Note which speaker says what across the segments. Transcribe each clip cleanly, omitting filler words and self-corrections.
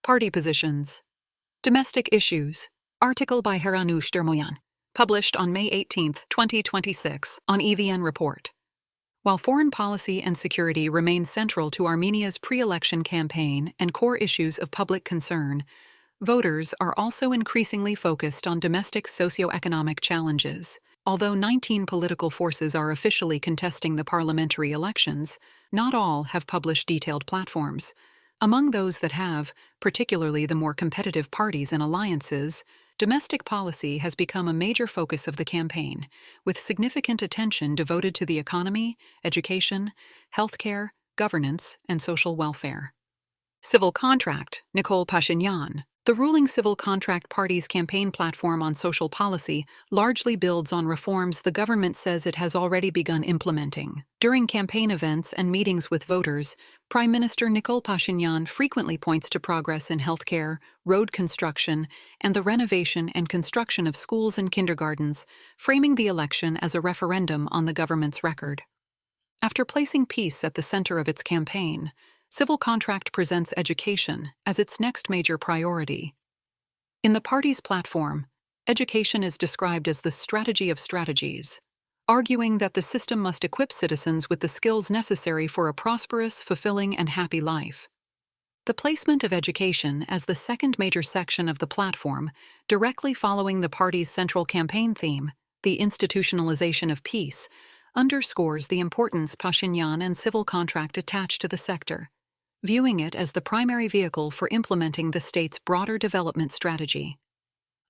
Speaker 1: Party positions. Domestic issues. Article by Hranoush Dermoyan. Published on May 18, 2026, on EVN Report. While foreign policy and security remain central to Armenia's pre-election campaign and core issues of public concern, voters are also increasingly focused on domestic socioeconomic challenges. Although 19 political forces are officially contesting the parliamentary elections, not all have published detailed platforms. Among those that have, particularly the more competitive parties and alliances, domestic policy has become a major focus of the campaign, with significant attention devoted to the economy, education, healthcare, governance, and social welfare. Civil contract. Nikol Pashinyan. The ruling Civil Contract Party's campaign platform on social policy largely builds on reforms the government says it has already begun implementing. During campaign events and meetings with voters, Prime Minister Nikol Pashinyan frequently points to progress in healthcare, road construction, and the renovation and construction of schools and kindergartens, framing the election as a referendum on the government's record. After placing peace at the center of its campaign, Civil Contract presents education as its next major priority. In the party's platform, education is described as the strategy of strategies, arguing that the system must equip citizens with the skills necessary for a prosperous, fulfilling, and happy life. The placement of education as the second major section of the platform, directly following the party's central campaign theme, the institutionalization of peace, underscores the importance Pashinyan and Civil Contract attach to the sector, viewing it as the primary vehicle for implementing the state's broader development strategy.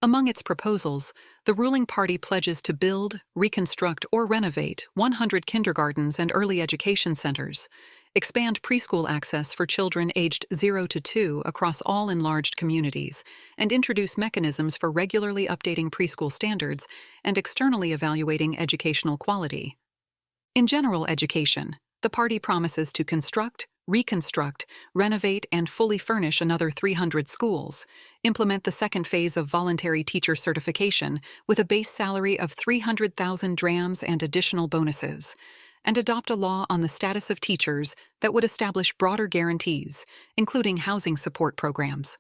Speaker 1: Among its proposals, the ruling party pledges to build, reconstruct, or renovate 100 kindergartens and early education centers, expand preschool access for children aged 0 to 2 across all enlarged communities, and introduce mechanisms for regularly updating preschool standards and externally evaluating educational quality. In general education, the party promises to construct, reconstruct, renovate, and fully furnish another 300 schools, implement the second phase of voluntary teacher certification with a base salary of 300,000 drams and additional bonuses, and adopt a law on the status of teachers that would establish broader guarantees, including housing support programs.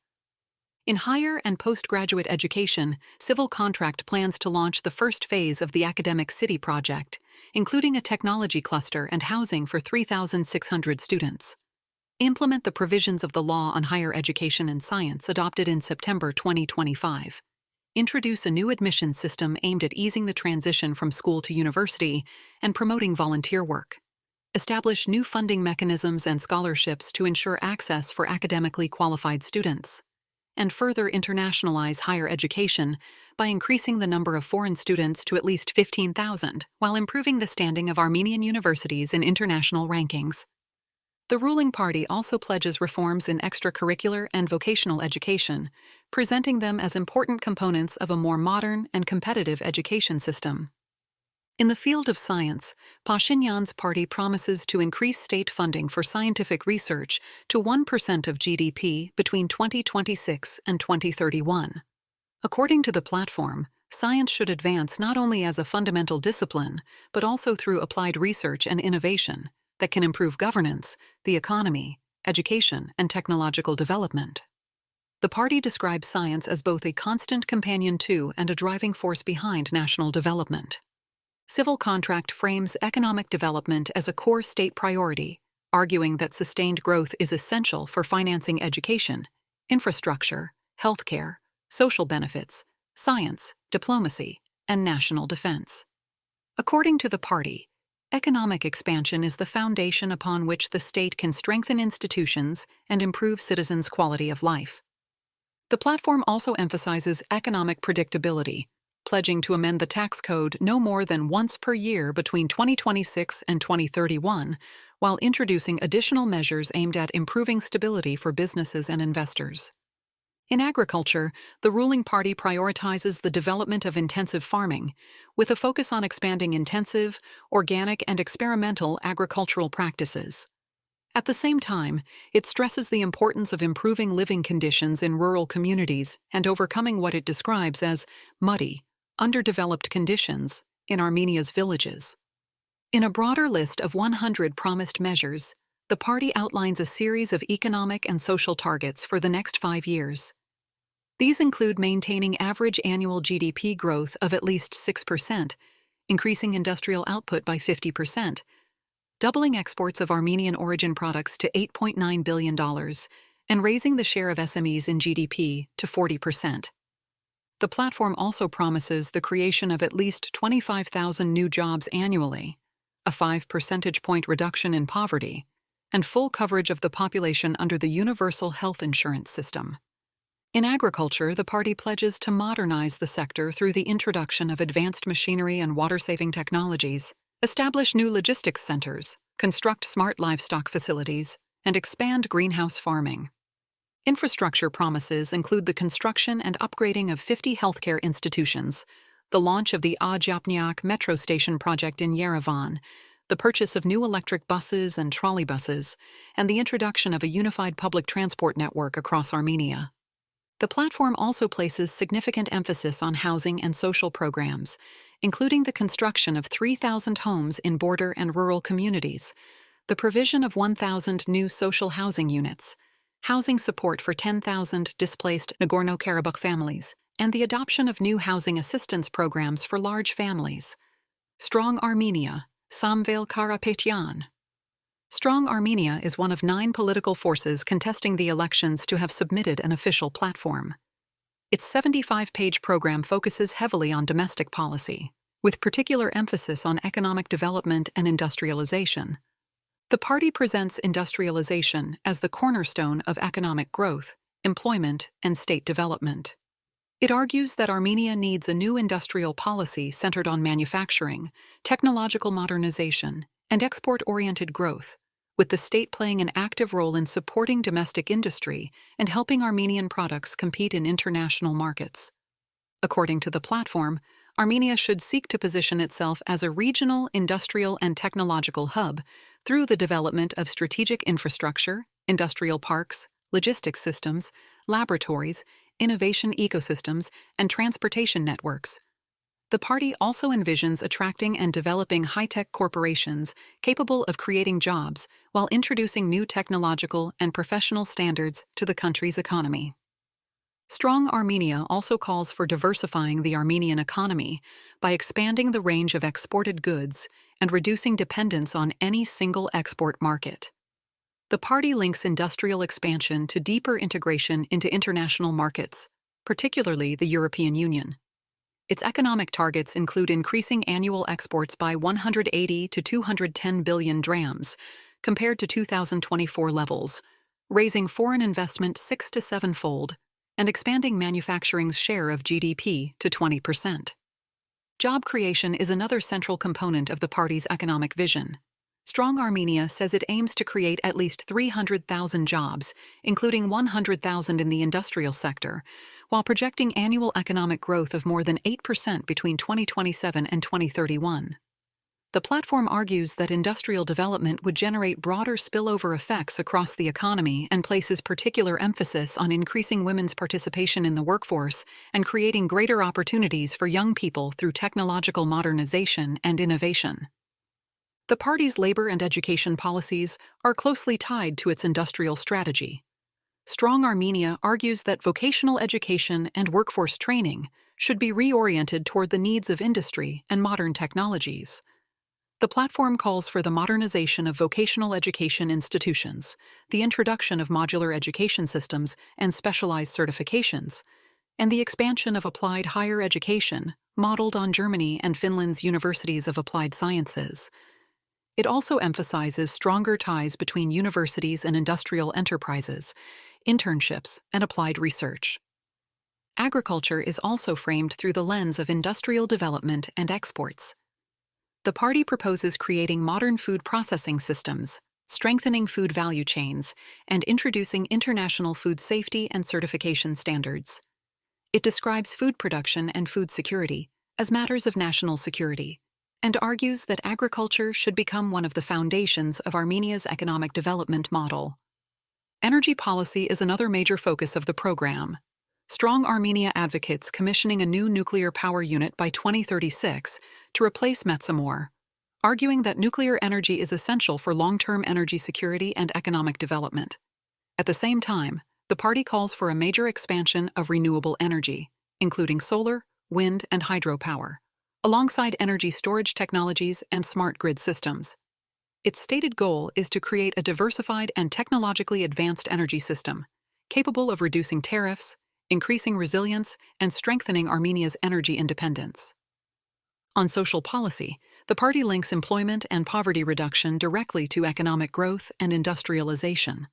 Speaker 1: In higher and postgraduate education, Civil Contract plans to launch the first phase of the Academic City project, including a technology cluster and housing for 3,600 students. Implement the provisions of the Law on Higher Education and Science adopted in September 2025. Introduce a new admissions system aimed at easing the transition from school to university and promoting volunteer work. Establish new funding mechanisms and scholarships to ensure access for academically qualified students. And further internationalize higher education by increasing the number of foreign students to at least 15,000, while improving the standing of Armenian universities in international rankings. The ruling party also pledges reforms in extracurricular and vocational education, presenting them as important components of a more modern and competitive education system. In the field of science, Pashinyan's party promises to increase state funding for scientific research to 1% of GDP between 2026 and 2031. According to the platform, science should advance not only as a fundamental discipline, but also through applied research and innovation that can improve governance, the economy, education, and technological development. The party describes science as both a constant companion to and a driving force behind national development. Civil Contract frames economic development as a core state priority, arguing that sustained growth is essential for financing education, infrastructure, healthcare, social benefits, science, diplomacy, and national defense. According to the party, economic expansion is the foundation upon which the state can strengthen institutions and improve citizens' quality of life. The platform also emphasizes economic predictability, pledging to amend the tax code no more than once per year between 2026 and 2031, while introducing additional measures aimed at improving stability for businesses and investors. In agriculture, the ruling party prioritizes the development of intensive farming, with a focus on expanding intensive, organic, and experimental agricultural practices. At the same time, it stresses the importance of improving living conditions in rural communities and overcoming what it describes as muddy, underdeveloped conditions in Armenia's villages. In a broader list of 100 promised measures, The party outlines a series of economic and social targets for the next 5 years. These include maintaining average annual GDP growth of at least 6%, increasing industrial output by 50%, doubling exports of Armenian origin products to $8.9 billion, and raising the share of SMEs in GDP to 40%. The platform also promises the creation of at least 25,000 new jobs annually, a 5 percentage point reduction in poverty, and full coverage of the population under the universal health insurance system. In agriculture, the party pledges to modernize the sector through the introduction of advanced machinery and water-saving technologies, establish new logistics centers, construct smart livestock facilities, and expand greenhouse farming. Infrastructure promises include the construction and upgrading of 50 healthcare institutions, the launch of the Ajapniak metro station project in Yerevan, the purchase of new electric buses and trolleybuses, and the introduction of a unified public transport network across Armenia. The platform also places significant emphasis on housing and social programs, including the construction of 3,000 homes in border and rural communities, the provision of 1,000 new social housing units, housing support for 10,000 displaced Nagorno-Karabakh families, and the adoption of new housing assistance programs for large families. Strong Armenia, Samvel Karapetyan. Strong Armenia is one of 9 political forces contesting the elections to have submitted an official platform. Its 75-page program focuses heavily on domestic policy, with particular emphasis on economic development and industrialization. The party presents industrialization as the cornerstone of economic growth, employment, and state development. It argues that Armenia needs a new industrial policy centered on manufacturing, technological modernization, and export-oriented growth, with the state playing an active role in supporting domestic industry and helping Armenian products compete in international markets. According to the platform, Armenia should seek to position itself as a regional, industrial, and technological hub through the development of strategic infrastructure, industrial parks, logistics systems, laboratories, innovation ecosystems, and transportation networks. The party also envisions attracting and developing high-tech corporations capable of creating jobs while introducing new technological and professional standards to the country's economy. Strong Armenia also calls for diversifying the Armenian economy by expanding the range of exported goods and reducing dependence on any single export market. The party links industrial expansion to deeper integration into international markets, particularly the European Union. Its economic targets include increasing annual exports by 180 to 210 billion drams, compared to 2024 levels, raising foreign investment 6 to 7-fold, and expanding manufacturing's share of GDP to 20%. Job creation is another central component of the party's economic vision. Strong Armenia says it aims to create at least 300,000 jobs, including 100,000 in the industrial sector, while projecting annual economic growth of more than 8% between 2027 and 2031. The platform argues that industrial development would generate broader spillover effects across the economy and places particular emphasis on increasing women's participation in the workforce and creating greater opportunities for young people through technological modernization and innovation. The party's labor and education policies are closely tied to its industrial strategy. Strong Armenia argues that vocational education and workforce training should be reoriented toward the needs of industry and modern technologies. The platform calls for the modernization of vocational education institutions, the introduction of modular education systems and specialized certifications, and the expansion of applied higher education, modeled on Germany and Finland's universities of applied sciences. It also emphasizes stronger ties between universities and industrial enterprises, internships, and applied research. Agriculture is also framed through the lens of industrial development and exports. The party proposes creating modern food processing systems, strengthening food value chains, and introducing international food safety and certification standards. It describes food production and food security as matters of national security, and argues that agriculture should become one of the foundations of Armenia's economic development model. Energy policy is another major focus of the program. Strong Armenia advocates commissioning a new nuclear power unit by 2036 to replace Metsamor, arguing that nuclear energy is essential for long-term energy security and economic development. At the same time, the party calls for a major expansion of renewable energy, including solar, wind, and hydropower, alongside energy storage technologies and smart grid systems. Its stated goal is to create a diversified and technologically advanced energy system, capable of reducing tariffs, increasing resilience, and strengthening Armenia's energy independence. On social policy, the party links employment and poverty reduction directly to economic growth and industrialization.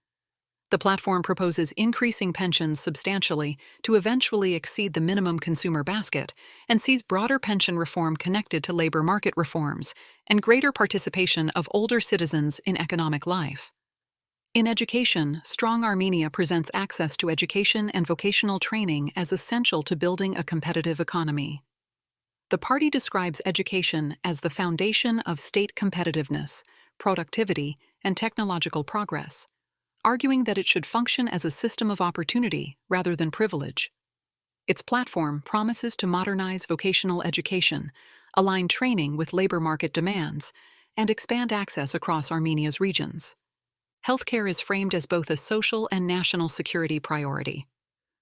Speaker 1: The platform proposes increasing pensions substantially to eventually exceed the minimum consumer basket and sees broader pension reform connected to labor market reforms and greater participation of older citizens in economic life. In education, Strong Armenia presents access to education and vocational training as essential to building a competitive economy. The party describes education as the foundation of state competitiveness, productivity, and technological progress, arguing that it should function as a system of opportunity rather than privilege. Its platform promises to modernize vocational education, align training with labor market demands, and expand access across Armenia's regions. Healthcare is framed as both a social and national security priority.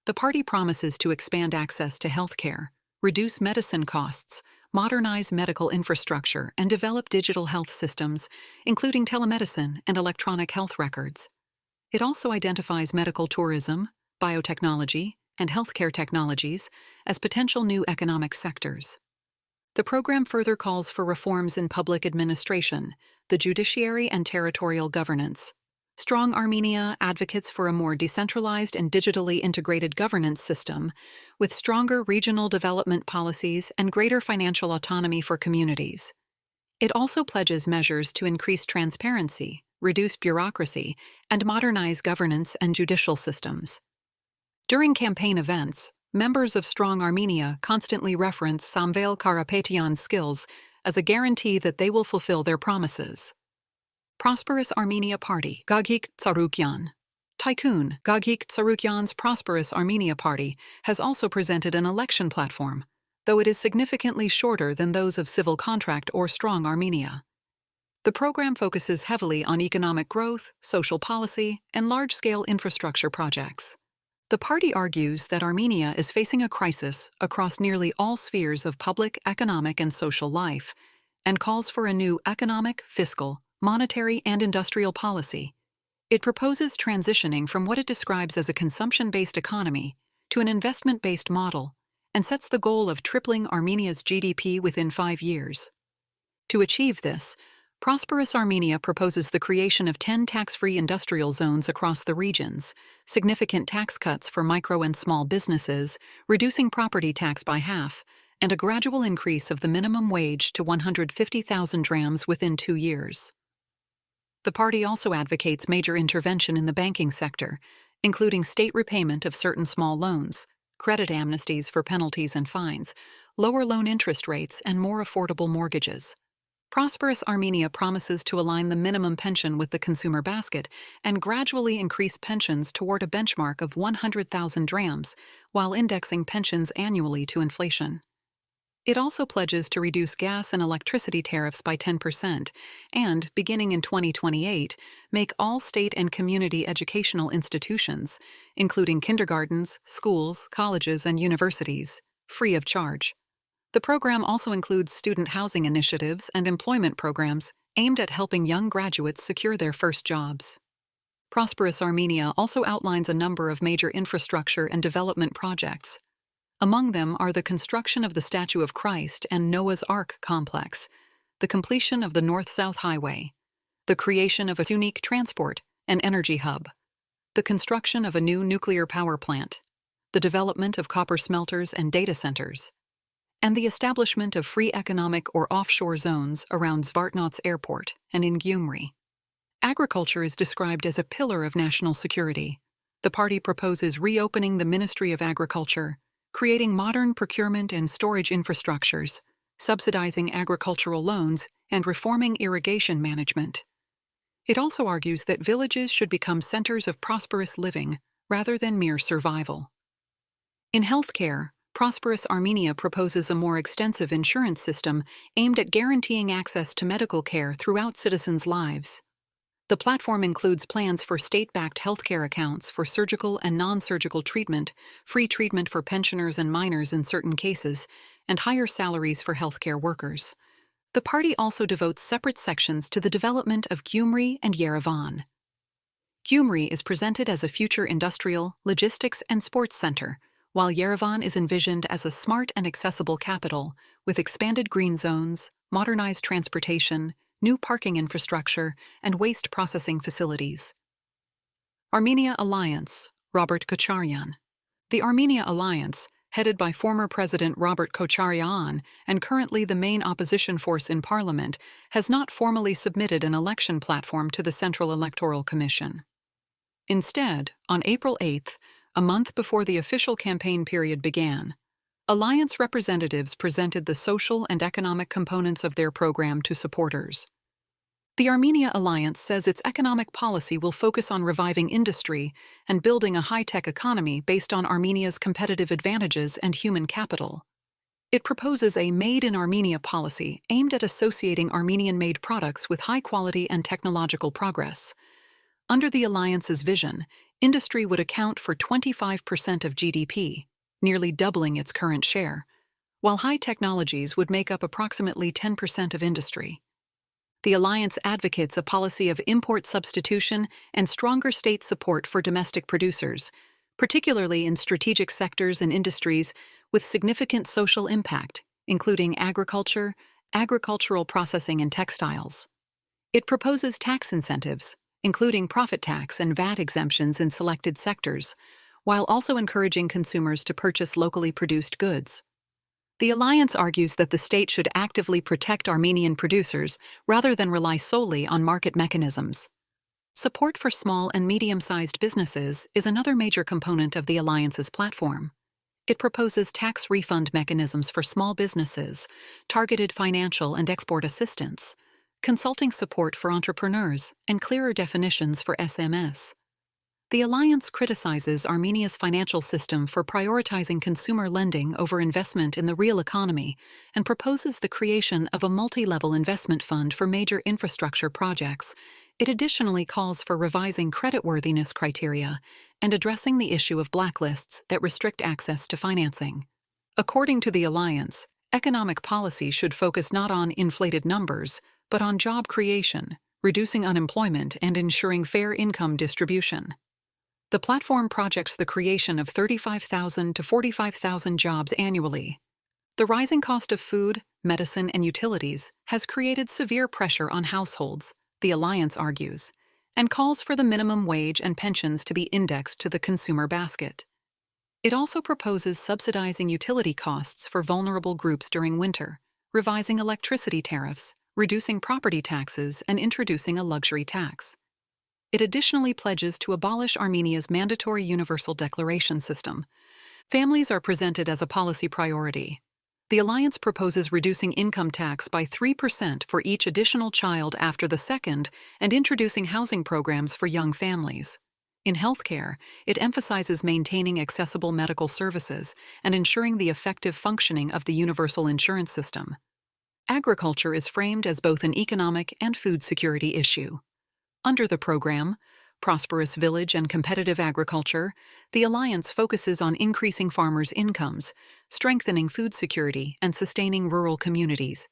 Speaker 1: The party promises to expand access to healthcare, reduce medicine costs, modernize medical infrastructure, and develop digital health systems, including telemedicine and electronic health records. It also identifies medical tourism, biotechnology, and healthcare technologies as potential new economic sectors. The program further calls for reforms in public administration, the judiciary, and territorial governance. Strong Armenia advocates for a more decentralized and digitally integrated governance system, with stronger regional development policies and greater financial autonomy for communities. It also pledges measures to increase transparency, reduce bureaucracy, and modernize governance and judicial systems. During campaign events, members of Strong Armenia constantly reference Samvel Karapetyan's skills as a guarantee that they will fulfill their promises. Prosperous Armenia Party, Gagik Tsarukyan. Tycoon Gagik Tsarukyan's Prosperous Armenia Party has also presented an election platform, though it is significantly shorter than those of Civil Contract or Strong Armenia. The program focuses heavily on economic growth, social policy, and large-scale infrastructure projects. The party argues that Armenia is facing a crisis across nearly all spheres of public, economic, and social life, and calls for a new economic, fiscal, monetary, and industrial policy. It proposes transitioning from what it describes as a consumption-based economy to an investment-based model, and sets the goal of tripling Armenia's GDP within 5 years. To achieve this, Prosperous Armenia proposes the creation of 10 tax-free industrial zones across the regions, significant tax cuts for micro and small businesses, reducing property tax by half, and a gradual increase of the minimum wage to 150,000 drams within 2 years. The party also advocates major intervention in the banking sector, including state repayment of certain small loans, credit amnesties for penalties and fines, lower loan interest rates, and more affordable mortgages. Prosperous Armenia promises to align the minimum pension with the consumer basket and gradually increase pensions toward a benchmark of 100,000 drams, while indexing pensions annually to inflation. It also pledges to reduce gas and electricity tariffs by 10% and, beginning in 2028, make all state and community educational institutions, including kindergartens, schools, colleges, and universities, free of charge. The program also includes student housing initiatives and employment programs aimed at helping young graduates secure their first jobs. Prosperous Armenia also outlines a number of major infrastructure and development projects. Among them are the construction of the Statue of Christ and Noah's Ark complex, the completion of the North-South Highway, the creation of a unique transport and energy hub, the construction of a new nuclear power plant, the development of copper smelters and data centers, and the establishment of free economic or offshore zones around Zvartnots Airport and in Gyumri. Agriculture is described as a pillar of national security. The party proposes reopening the Ministry of Agriculture, creating modern procurement and storage infrastructures, subsidizing agricultural loans, and reforming irrigation management. It also argues that villages should become centers of prosperous living rather than mere survival. In healthcare, Prosperous Armenia proposes a more extensive insurance system aimed at guaranteeing access to medical care throughout citizens' lives. The platform includes plans for state-backed healthcare accounts for surgical and non-surgical treatment, free treatment for pensioners and minors in certain cases, and higher salaries for healthcare workers. The party also devotes separate sections to the development of Gyumri and Yerevan. Gyumri is presented as a future industrial, logistics, and sports center, while Yerevan is envisioned as a smart and accessible capital with expanded green zones, modernized transportation, new parking infrastructure, and waste processing facilities. Armenia Alliance, Robert Kocharyan. The Armenia Alliance, headed by former President Robert Kocharyan and currently the main opposition force in parliament, has not formally submitted an election platform to the Central Electoral Commission. Instead, on April 8th, a month before the official campaign period began, Alliance representatives presented the social and economic components of their program to supporters. The Armenia Alliance says its economic policy will focus on reviving industry and building a high-tech economy based on Armenia's competitive advantages and human capital. It proposes a Made in Armenia policy aimed at associating Armenian-made products with high quality and technological progress. Under the Alliance's vision, industry would account for 25% of GDP, nearly doubling its current share, while high technologies would make up approximately 10% of industry. The Alliance advocates a policy of import substitution and stronger state support for domestic producers, particularly in strategic sectors and industries with significant social impact, including agriculture, agricultural processing, and textiles. It proposes tax incentives, including profit tax and VAT exemptions in selected sectors, while also encouraging consumers to purchase locally produced goods. The Alliance argues that the state should actively protect Armenian producers rather than rely solely on market mechanisms. Support for small and medium-sized businesses is another major component of the Alliance's platform. It proposes tax refund mechanisms for small businesses, targeted financial and export assistance, consulting support for entrepreneurs, and clearer definitions for SMS. The Alliance criticizes Armenia's financial system for prioritizing consumer lending over investment in the real economy and proposes the creation of a multi-level investment fund for major infrastructure projects. It additionally calls for revising creditworthiness criteria and addressing the issue of blacklists that restrict access to financing. According to the Alliance, economic policy should focus not on inflated numbers, but on job creation, reducing unemployment, and ensuring fair income distribution. The platform projects the creation of 35,000 to 45,000 jobs annually. The rising cost of food, medicine, and utilities has created severe pressure on households, the Alliance argues, and calls for the minimum wage and pensions to be indexed to the consumer basket. It also proposes subsidizing utility costs for vulnerable groups during winter, revising electricity tariffs, reducing property taxes, and introducing a luxury tax. It additionally pledges to abolish Armenia's mandatory universal declaration system. Families are presented as a policy priority. The Alliance proposes reducing income tax by 3% for each additional child after the second and introducing housing programs for young families. In healthcare, it emphasizes maintaining accessible medical services and ensuring the effective functioning of the universal insurance system. Agriculture is framed as both an economic and food security issue. Under the program, Prosperous Village and Competitive Agriculture, the Alliance focuses on increasing farmers' incomes, strengthening food security, and sustaining rural communities.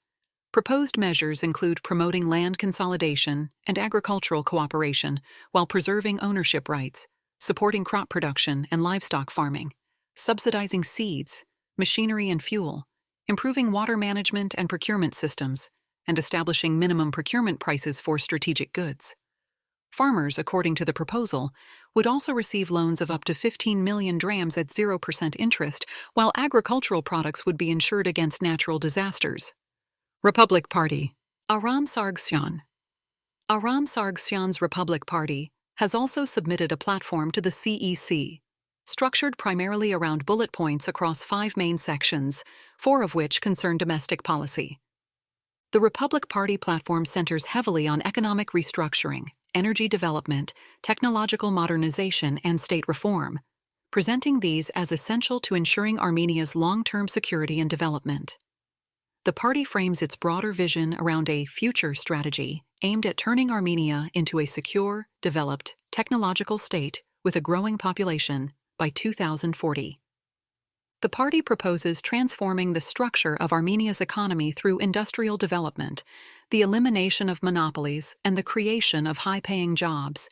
Speaker 1: Proposed measures include promoting land consolidation and agricultural cooperation while preserving ownership rights, supporting crop production and livestock farming, subsidizing seeds, machinery and fuel, improving water management and procurement systems, and establishing minimum procurement prices for strategic goods. Farmers, according to the proposal, would also receive loans of up to 15 million drams at 0% interest, while agricultural products would be insured against natural disasters. Republic Party. Aram Sargsyan. Aram Sargsyan's Republic Party has also submitted a platform to the CEC, structured primarily around bullet points across 5 main sections, 4 of which concern domestic policy. The Republic Party platform centers heavily on economic restructuring, energy development, technological modernization, and state reform. presenting these as essential to ensuring Armenia's long-term security and development. The party frames its broader vision around a future strategy aimed at turning Armenia into a secure, developed, technological state with a growing population by 2040. The party proposes transforming the structure of Armenia's economy through industrial development, the elimination of monopolies, and the creation of high-paying jobs.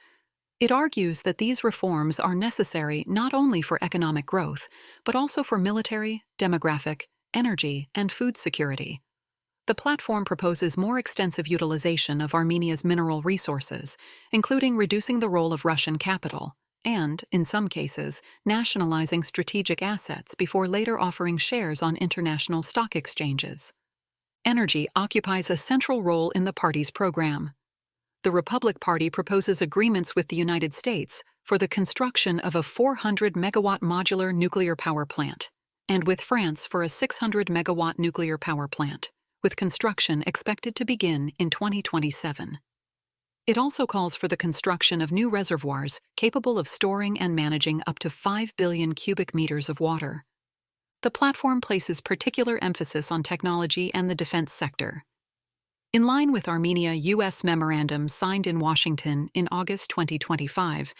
Speaker 1: It argues that these reforms are necessary not only for economic growth, but also for military, demographic, energy, and food security. The platform proposes more extensive utilization of Armenia's mineral resources, including reducing the role of Russian capital, and, in some cases, nationalizing strategic assets before later offering shares on international stock exchanges. Energy occupies a central role in the party's program. The Republic Party proposes agreements with the United States for the construction of a 400-megawatt modular nuclear power plant, and with France for a 600-megawatt nuclear power plant, with construction expected to begin in 2027. It also calls for the construction of new reservoirs capable of storing and managing up to 5 billion cubic meters of water. The platform places particular emphasis on technology and the defense sector. In line with Armenia-US memorandum signed in Washington in August 2025,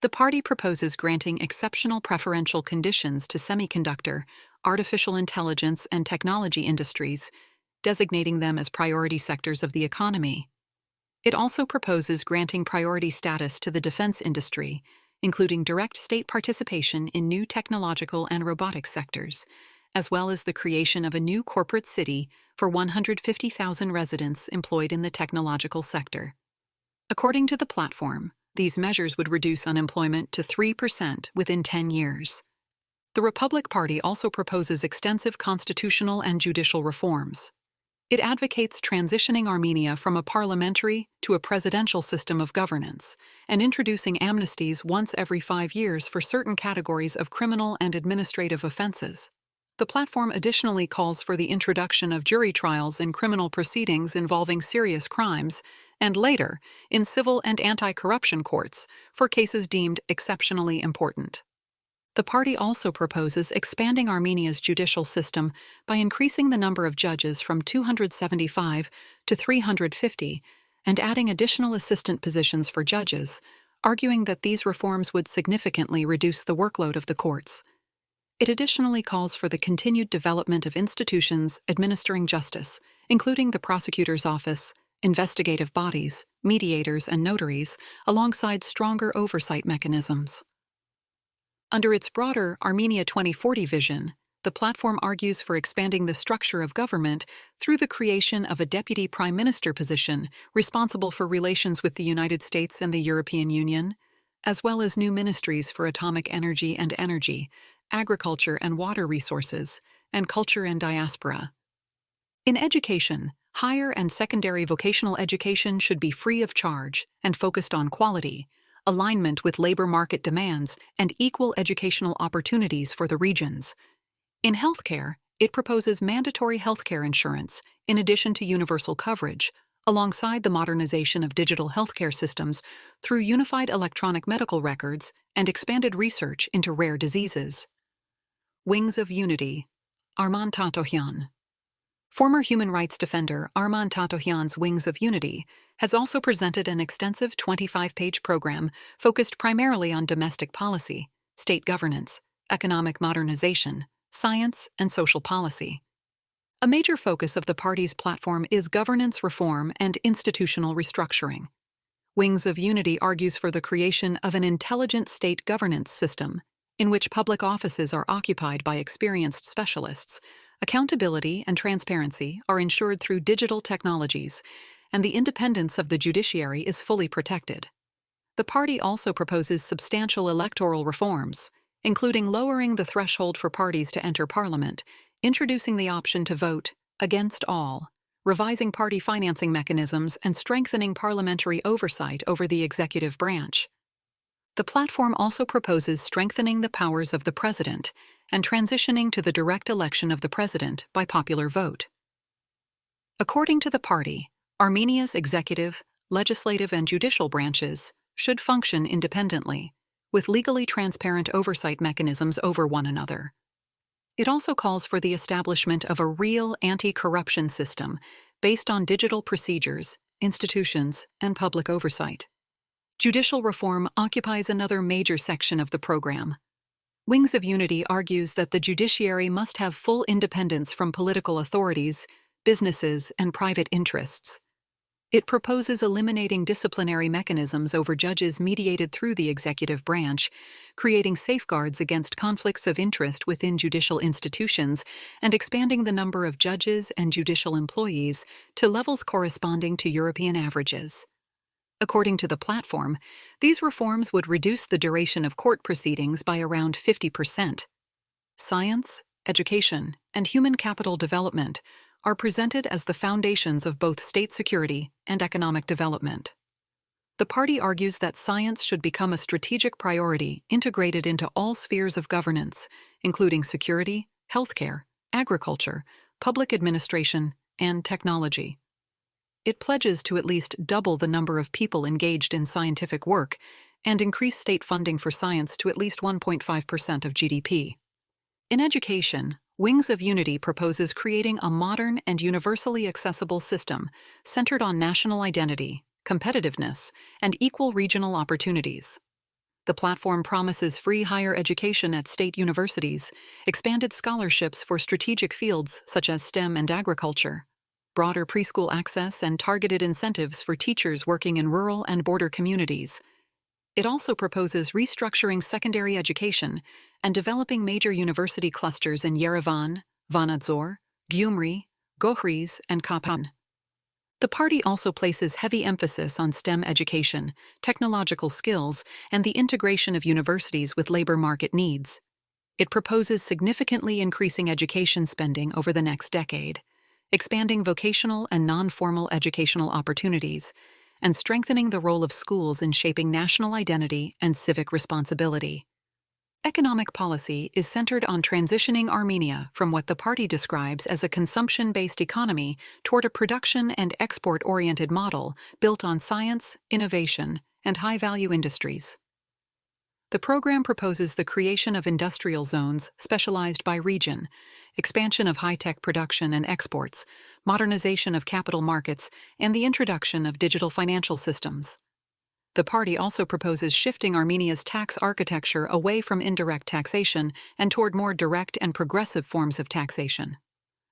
Speaker 1: the party proposes granting exceptional preferential conditions to semiconductor, artificial intelligence, and technology industries, designating them as priority sectors of the economy. It also proposes granting priority status to the defense industry, including direct state participation in new technological and robotics sectors, as well as the creation of a new corporate city for 150,000 residents employed in the technological sector. According to the platform, these measures would reduce unemployment to 3% within 10 years. The Republic Party also proposes extensive constitutional and judicial reforms. It advocates transitioning Armenia from a parliamentary to a presidential system of governance and introducing amnesties once every 5 years for certain categories of criminal and administrative offenses. The platform additionally calls for the introduction of jury trials in criminal proceedings involving serious crimes and later in civil and anti-corruption courts for cases deemed exceptionally important. The party also proposes expanding Armenia's judicial system by increasing the number of judges from 275 to 350 and adding additional assistant positions for judges, arguing that these reforms would significantly reduce the workload of the courts. It additionally calls for the continued development of institutions administering justice, including the prosecutor's office, investigative bodies, mediators, and notaries, alongside stronger oversight mechanisms. Under its broader Armenia 2040 vision, the platform argues for expanding the structure of government through the creation of a deputy prime minister position responsible for relations with the United States and the European Union, as well as new ministries for atomic energy and energy, agriculture and water resources, and culture and diaspora. In education, higher and secondary vocational education should be free of charge and focused on quality, alignment with labor market demands, and equal educational opportunities for the regions. In healthcare, it proposes mandatory healthcare insurance in addition to universal coverage, alongside the modernization of digital healthcare systems through unified electronic medical records and expanded research into rare diseases. Wings of Unity, Arman Tatohyan. Former human rights defender Arman Tatohyan's Wings of Unity has also presented an extensive 25-page program focused primarily on domestic policy, state governance, economic modernization, science, and social policy. A major focus of the party's platform is governance reform and institutional restructuring. Wings of Unity argues for the creation of an intelligent state governance system in which public offices are occupied by experienced specialists, accountability and transparency are ensured through digital technologies, and the independence of the judiciary is fully protected. The party also proposes substantial electoral reforms, including lowering the threshold for parties to enter parliament, introducing the option to vote against all, revising party financing mechanisms, and strengthening parliamentary oversight over the executive branch. The platform also proposes strengthening the powers of the president and transitioning to the direct election of the president by popular vote. According to the party, Armenia's executive, legislative, and judicial branches should function independently, with legally transparent oversight mechanisms over one another. It also calls for the establishment of a real anti-corruption system based on digital procedures, institutions, and public oversight. Judicial reform occupies another major section of the program. Wings of Unity argues that the judiciary must have full independence from political authorities, businesses, and private interests. It proposes eliminating disciplinary mechanisms over judges mediated through the executive branch, creating safeguards against conflicts of interest within judicial institutions, and expanding the number of judges and judicial employees to levels corresponding to European averages. According to the platform, these reforms would reduce the duration of court proceedings by around 50%. Science, education, and human capital development are presented as the foundations of both state security and economic development. The party argues that science should become a strategic priority integrated into all spheres of governance, including security, healthcare, agriculture, public administration, and technology. It pledges to at least double the number of people engaged in scientific work and increase state funding for science to at least 1.5% of GDP. In education, Wings of Unity proposes creating a modern and universally accessible system centered on national identity, competitiveness, and equal regional opportunities. The platform promises free higher education at state universities, expanded scholarships for strategic fields such as STEM and agriculture, broader preschool access, and targeted incentives for teachers working in rural and border communities. It also proposes restructuring secondary education and developing major university clusters in Yerevan, Vanadzor, Gyumri, Gohriz, and Kapan. The party also places heavy emphasis on STEM education, technological skills, and the integration of universities with labor market needs. It proposes significantly increasing education spending over the next decade, expanding vocational and non-formal educational opportunities, and strengthening the role of schools in shaping national identity and civic responsibility. Economic policy is centered on transitioning Armenia from what the party describes as a consumption-based economy toward a production and export-oriented model built on science, innovation, and high-value industries. The program proposes the creation of industrial zones specialized by region, expansion of high-tech production and exports, modernization of capital markets, and the introduction of digital financial systems. The party also proposes shifting Armenia's tax architecture away from indirect taxation and toward more direct and progressive forms of taxation.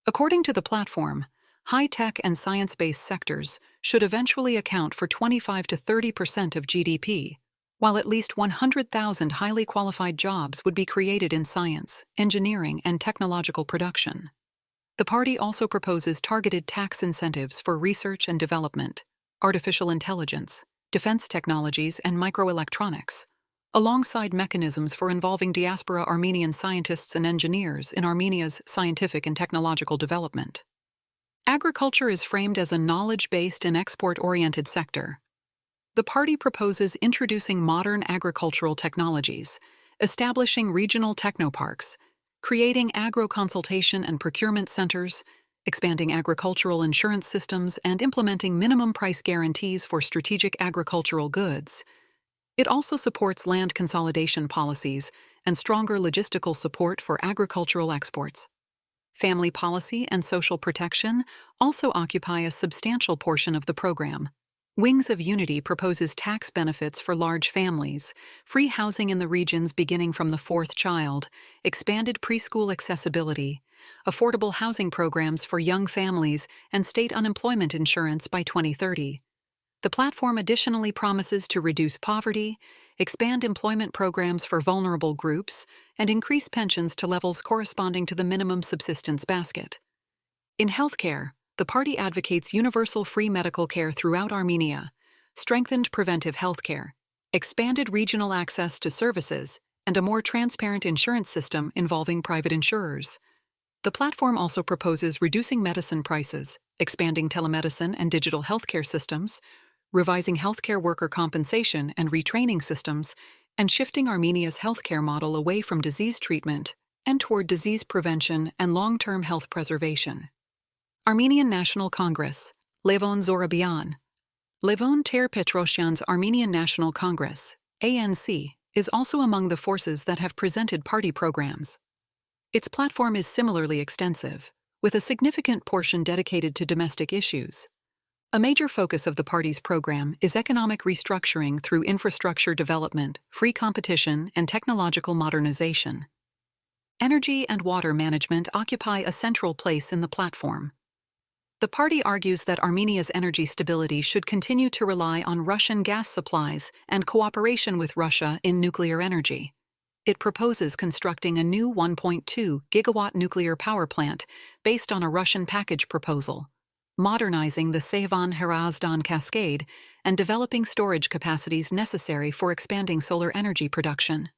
Speaker 1: According to the platform, high-tech and science-based sectors should eventually account for 25 to 30% of GDP, while at least 100,000 highly qualified jobs would be created in science, engineering, and technological production. The party also proposes targeted tax incentives for research and development, artificial intelligence, defense technologies, and microelectronics, alongside mechanisms for involving diaspora Armenian scientists and engineers in Armenia's scientific and technological development. Agriculture is framed as a knowledge-based and export-oriented sector. The party proposes introducing modern agricultural technologies, establishing regional technoparks, creating agro-consultation and procurement centers, expanding agricultural insurance systems, and implementing minimum price guarantees for strategic agricultural goods. It also supports land consolidation policies and stronger logistical support for agricultural exports. Family policy and social protection also occupy a substantial portion of the program. Wings of Unity proposes tax benefits for large families, free housing in the regions beginning from the fourth child, expanded preschool accessibility, affordable housing programs for young families, and state unemployment insurance by 2030. The platform additionally promises to reduce poverty, expand employment programs for vulnerable groups, and increase pensions to levels corresponding to the minimum subsistence basket. In healthcare, the party advocates universal free medical care throughout Armenia, strengthened preventive healthcare, expanded regional access to services, and a more transparent insurance system involving private insurers. The platform also proposes reducing medicine prices, expanding telemedicine and digital healthcare systems, revising healthcare worker compensation and retraining systems, and shifting Armenia's healthcare model away from disease treatment and toward disease prevention and long-term health preservation. Armenian National Congress, Levon Zorabian. Levon Ter Petrosyan's Armenian National Congress, ANC, is also among the forces that have presented party programs. Its platform is similarly extensive, with a significant portion dedicated to domestic issues. A major focus of the party's program is economic restructuring through infrastructure development, free competition, and technological modernization. Energy and water management occupy a central place in the platform. The party argues that Armenia's energy stability should continue to rely on Russian gas supplies and cooperation with Russia in nuclear energy. It proposes constructing a new 1.2 gigawatt nuclear power plant based on a Russian package proposal, modernizing the Sevan-Hrazdan cascade, and developing storage capacities necessary for expanding solar energy production.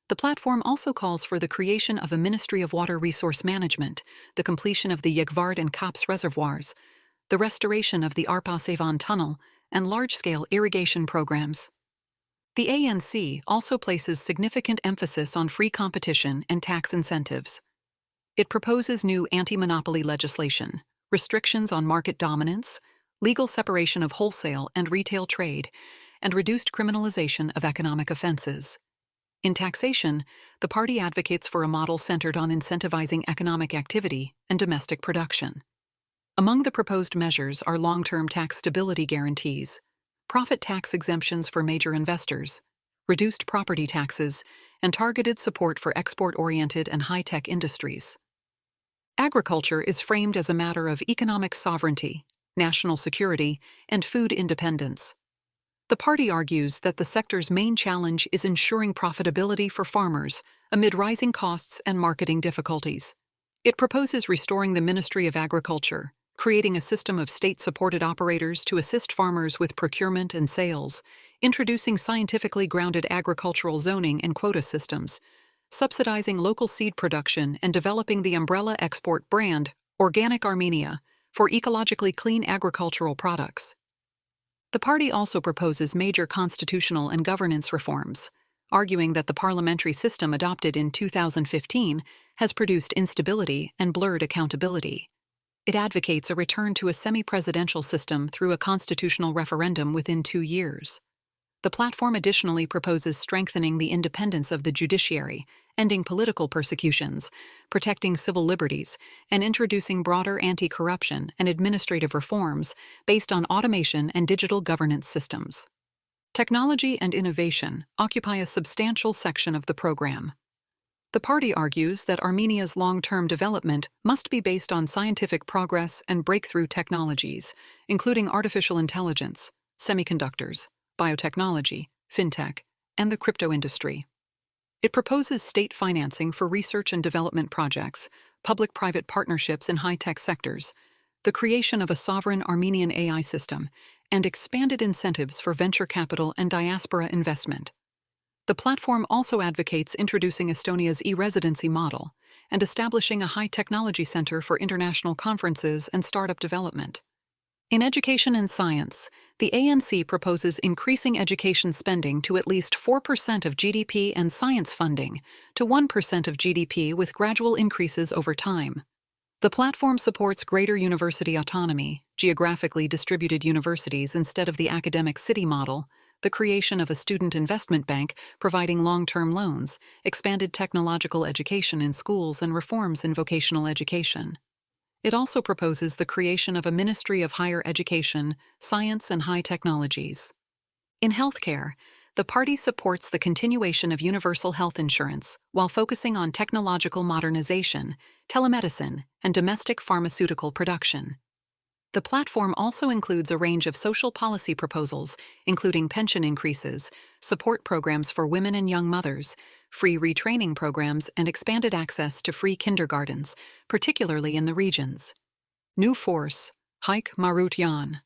Speaker 1: The platform also calls for the creation of a Ministry of Water Resource Management, the completion of the Yegvard and Kops reservoirs, the restoration of the Arpa-Sevan tunnel, and large-scale irrigation programs. The ANC also places significant emphasis on free competition and tax incentives. It proposes new anti-monopoly legislation, restrictions on market dominance, legal separation of wholesale and retail trade, and reduced criminalization of economic offenses. In taxation, the party advocates for a model centered on incentivizing economic activity and domestic production. Among the proposed measures are long-term tax stability guarantees, profit tax exemptions for major investors, reduced property taxes, and targeted support for export-oriented and high-tech industries. Agriculture is framed as a matter of economic sovereignty, national security, and food independence. The party argues that the sector's main challenge is ensuring profitability for farmers amid rising costs and marketing difficulties. It proposes restoring the Ministry of Agriculture, creating a system of state-supported operators to assist farmers with procurement and sales, introducing scientifically grounded agricultural zoning and quota systems, subsidizing local seed production, and developing the umbrella export brand, Organic Armenia, for ecologically clean agricultural products. The party also proposes major constitutional and governance reforms, arguing that the parliamentary system adopted in 2015 has produced instability and blurred accountability. It advocates a return to a semi-presidential system through a constitutional referendum within 2 years. The platform additionally proposes strengthening the independence of the judiciary, ending political persecutions, protecting civil liberties, and introducing broader anti-corruption and administrative reforms based on automation and digital governance systems. Technology and innovation occupy a substantial section of the program. The party argues that Armenia's long-term development must be based on scientific progress and breakthrough technologies, including artificial intelligence, semiconductors, biotechnology, fintech, and the crypto industry. It proposes state financing for research and development projects, public-private partnerships in high-tech sectors, the creation of a sovereign Armenian AI system, and expanded incentives for venture capital and diaspora investment. The platform also advocates introducing Estonia's e-residency model and establishing a high-technology center for international conferences and startup development. In education and science, the ANC proposes increasing education spending to at least 4% of GDP and science funding to 1% of GDP with gradual increases over time. The platform supports greater university autonomy, geographically distributed universities instead of the academic city model, the creation of a student investment bank providing long-term loans, expanded technological education in schools, and reforms in vocational education. It also proposes the creation of a Ministry of Higher Education, Science, and High Technologies. In healthcare, the party supports the continuation of universal health insurance while focusing on technological modernization, telemedicine, and domestic pharmaceutical production. The platform also includes a range of social policy proposals, including pension increases, support programs for women and young mothers, free retraining programs, and expanded access to free kindergartens, particularly in the regions. New force, Haik Marutyan.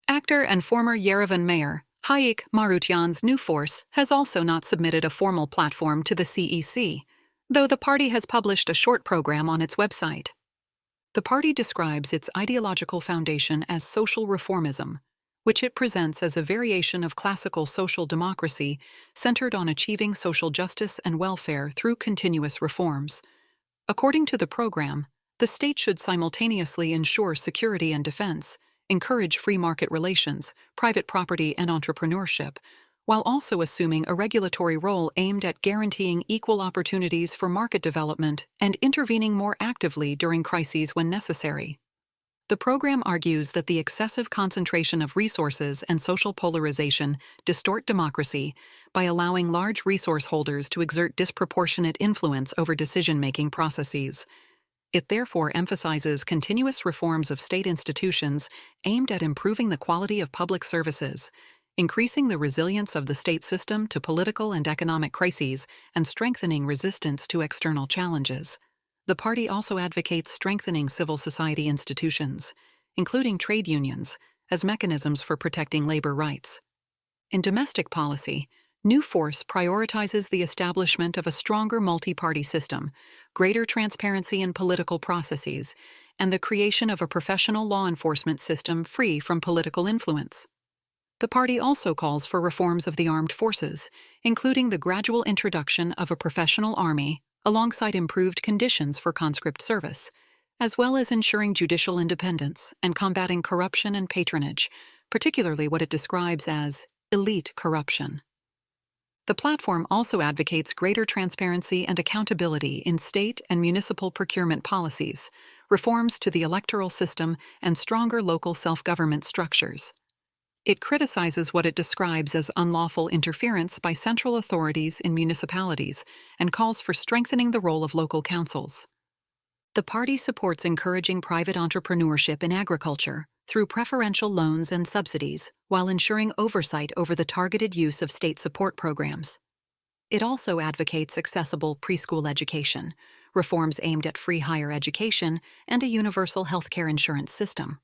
Speaker 1: Actor and former Yerevan mayor, Haik Marutyan's new force has also not submitted a formal platform to the CEC, though the party has published a short program on its website. The party describes its ideological foundation as social reformism, which it presents as a variation of classical social democracy centered on achieving social justice and welfare through continuous reforms. According to the program, the state should simultaneously ensure security and defense, encourage free market relations, private property and entrepreneurship, while also assuming a regulatory role aimed at guaranteeing equal opportunities for market development and intervening more actively during crises when necessary. The program argues that the excessive concentration of resources and social polarization distort democracy by allowing large resource holders to exert disproportionate influence over decision-making processes. It therefore emphasizes continuous reforms of state institutions aimed at improving the quality of public services, increasing the resilience of the state system to political and economic crises, and strengthening resistance to external challenges. The party also advocates strengthening civil society institutions, including trade unions, as mechanisms for protecting labor rights. In domestic policy, New Force prioritizes the establishment of a stronger multi-party system, greater transparency in political processes, and the creation of a professional law enforcement system free from political influence. The party also calls for reforms of the armed forces, including the gradual introduction of a professional army, alongside improved conditions for conscript service, as well as ensuring judicial independence and combating corruption and patronage, particularly what it describes as elite corruption. The platform also advocates greater transparency and accountability in state and municipal procurement policies, reforms to the electoral system, and stronger local self-government structures. It criticizes what it describes as unlawful interference by central authorities in municipalities and calls for strengthening the role of local councils. The party supports encouraging private entrepreneurship in agriculture through preferential loans and subsidies, while ensuring oversight over the targeted use of state support programs. It also advocates accessible preschool education, reforms aimed at free higher education, and a universal healthcare insurance system.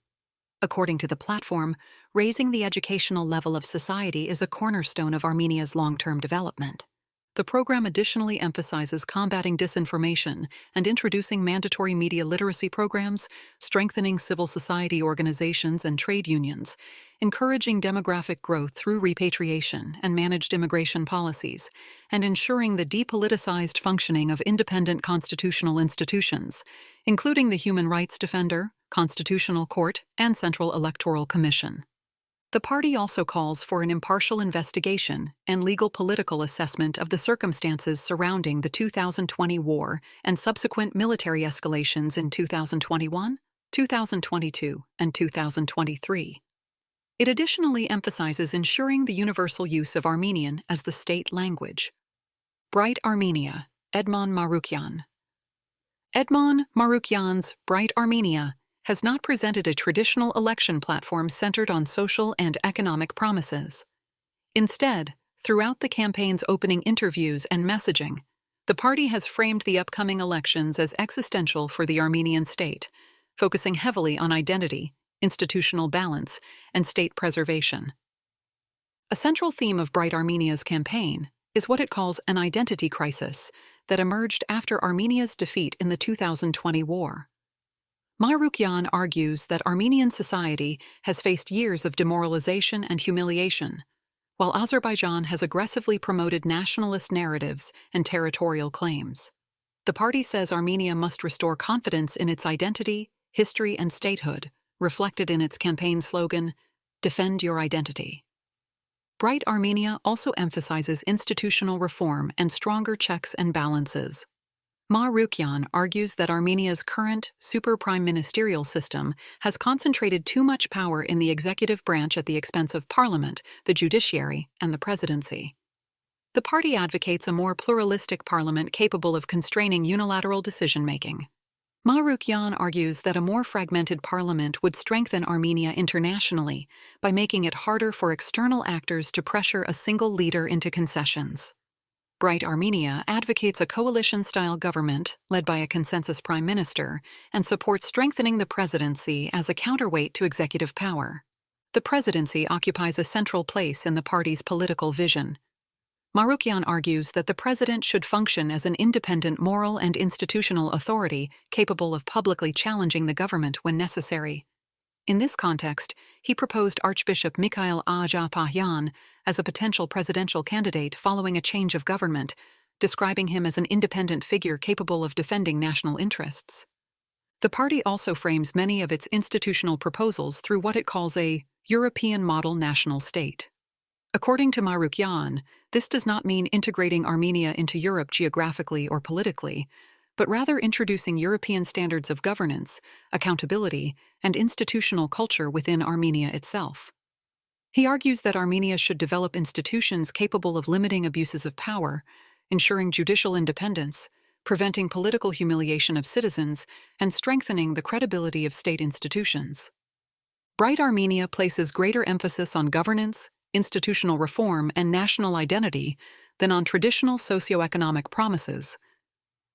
Speaker 1: According to the platform, raising the educational level of society is a cornerstone of Armenia's long-term development. The program additionally emphasizes combating disinformation and introducing mandatory media literacy programs, strengthening civil society organizations and trade unions, encouraging demographic growth through repatriation and managed immigration policies, and ensuring the depoliticized functioning of independent constitutional institutions, including the Human Rights Defender, Constitutional Court, and Central Electoral Commission. The party also calls for an impartial investigation and legal political assessment of the circumstances surrounding the 2020 war and subsequent military escalations in 2021, 2022, and 2023. It additionally emphasizes ensuring the universal use of Armenian as the state language. Bright Armenia, Edmond Marukyan. Edmond Marukyan's Bright Armenia has not presented a traditional election platform centered on social and economic promises. Instead, throughout the campaign's opening interviews and messaging, the party has framed the upcoming elections as existential for the Armenian state, focusing heavily on identity, institutional balance, and state preservation. A central theme of Bright Armenia's campaign is what it calls an identity crisis that emerged after Armenia's defeat in the 2020 war. Marukyan argues that Armenian society has faced years of demoralization and humiliation, while Azerbaijan has aggressively promoted nationalist narratives and territorial claims. The party says Armenia must restore confidence in its identity, history, and statehood, reflected in its campaign slogan, "Defend Your Identity." Bright Armenia also emphasizes institutional reform and stronger checks and balances. Marukyan argues that Armenia's current super-prime ministerial system has concentrated too much power in the executive branch at the expense of parliament, the judiciary, and the presidency. The party advocates a more pluralistic parliament capable of constraining unilateral decision-making. Marukyan argues that a more fragmented parliament would strengthen Armenia internationally by making it harder for external actors to pressure a single leader into concessions. Bright Armenia advocates a coalition-style government led by a consensus prime minister and supports strengthening the presidency as a counterweight to executive power. The presidency occupies a central place in the party's political vision. Marukyan argues that the president should function as an independent moral and institutional authority capable of publicly challenging the government when necessary. In this context, he proposed Archbishop Mikhail Ajapahyan as a potential presidential candidate following a change of government, describing him as an independent figure capable of defending national interests. The party also frames many of its institutional proposals through what it calls a European model national state. According to Marukyan, this does not mean integrating Armenia into Europe geographically or politically, but rather introducing European standards of governance, accountability, and institutional culture within Armenia itself. He argues that Armenia should develop institutions capable of limiting abuses of power, ensuring judicial independence, preventing political humiliation of citizens, and strengthening the credibility of state institutions. Bright Armenia places greater emphasis on governance, institutional reform, and national identity than on traditional socioeconomic promises.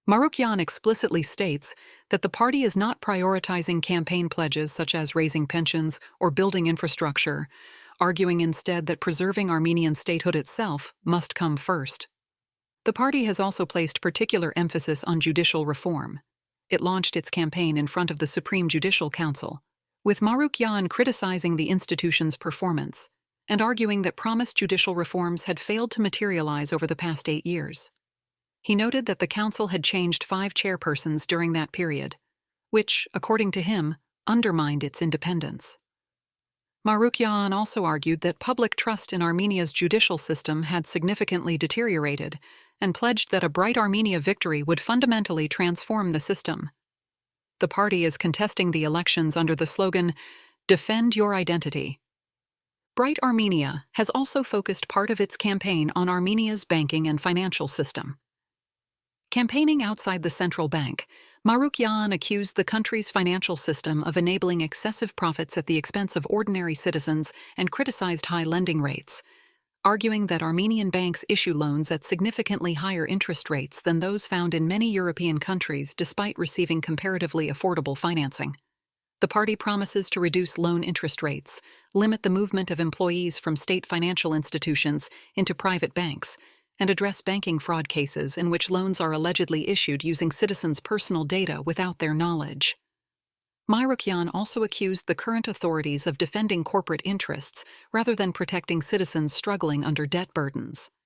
Speaker 1: Marukyan explicitly states that the party is not prioritizing campaign pledges such as raising pensions or building infrastructure, arguing instead that preserving Armenian statehood itself must come first. The party has also placed particular emphasis on judicial reform. It launched its campaign in front of the Supreme Judicial Council, with Marukyan criticizing the institution's performance and arguing that promised judicial reforms had failed to materialize over the past 8 years. He noted that the council had changed 5 chairpersons during that period, which, according to him, undermined its independence. Marukyan also argued that public trust in Armenia's judicial system had significantly deteriorated and pledged that a Bright Armenia victory would fundamentally transform the system. The party is contesting the elections under the slogan, "Defend Your Identity." Bright Armenia has also focused part of its campaign on Armenia's banking and financial system. Campaigning outside the central bank, Marukyan accused the country's financial system of enabling excessive profits at the expense of ordinary citizens and criticized high lending rates, arguing that Armenian banks issue loans at significantly higher interest rates than those found in many European countries despite receiving comparatively affordable financing. The party promises to reduce loan interest rates, limit the movement of employees from state financial institutions into private banks, and address banking fraud cases in which loans are allegedly issued using citizens' personal data without their knowledge. Marukyan also accused the current authorities of defending corporate interests rather than protecting citizens struggling under debt burdens.